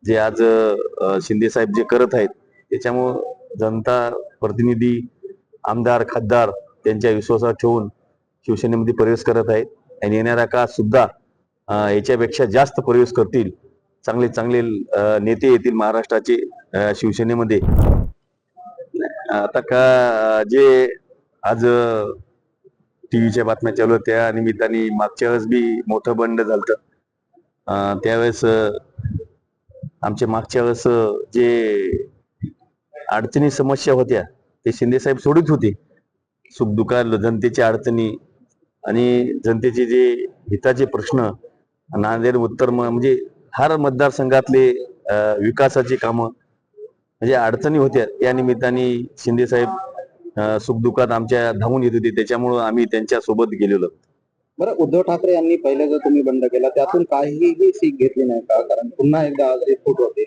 जे आज शिंदे साहेब जे करत आहेत त्याच्यामुळं जनता प्रतिनिधी आमदार खासदार त्यांच्या विश्वासात ठेवून शिवसेनेमध्ये प्रवेश करत आहेत आणि येणाऱ्या काळात सुद्धा याच्यापेक्षा जास्त प्रवेश करतील. चांगले चांगले नेते येतील महाराष्ट्राचे शिवसेनेमध्ये. आता का जे आज टीव्हीच्या बातम्या चालू होत्या त्या निमित्ताने मागच्या वेळेस बी मोठं बंड झालं. त्यावेळेस आमच्या मागच्या वेळेस जे अडचणी समस्या होत्या ते शिंदे साहेब सोडित होते. सुखदुःखात जनतेच्या अडचणी आणि जनतेचे जे हिताचे प्रश्न नांदेड उत्तर म्हणजे हर मतदारसंघातले विकासाची कामं म्हणजे अडचणी होत्या त्या निमित्ताने शिंदे साहेब सुखदुःखात आमच्या धावून येत होते. त्याच्यामुळं आम्ही त्यांच्या सोबत गेलेलो. बरं, उद्धव ठाकरे यांनी पहिला जो तुम्ही बंड केला त्यातून काहीही सीख घेतली नाही का? कारण पुन्हा एकदा आज एक फूट होते.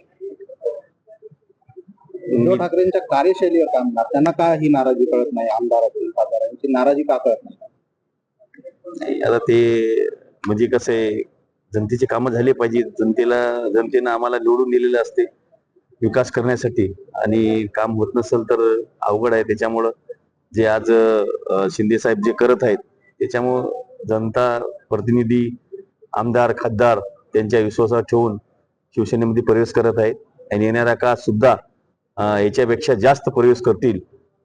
उद्धव ठाकरेंच्या कार्यशैलीवर काय म्हणणार? त्यांना का ही नाराजी कळत नाही? आमदारांची खासदारांची नाराजी का कळत नाही? आता ते म्हणजे कसं आहे, जनतेचे कामं झाले पाहिजे. जनतेनं आम्हाला निवडून दिलेलं असते विकास करण्यासाठी आणि काम होत नसेल तर अवघड आहे. त्याच्यामुळं जे आज शिंदे साहेब जे करत आहेत त्याच्यामुळं जनता प्रतिनिधी आमदार खासदार त्यांच्या विश्वासात ठेवून शिवसेनेमध्ये प्रवेश करत आहेत आणि येणाऱ्या काळात सुद्धा याच्यापेक्षा जास्त प्रवेश करतील.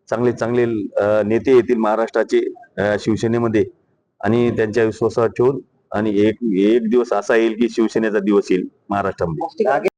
चांगले चांगले नेते येतील महाराष्ट्राचे शिवसेनेमध्ये आणि त्यांच्या विश्वासात ठेवून आणि एक दिवस असा येईल की शिवसेनेचा दिवस येईल महाराष्ट्रामध्ये.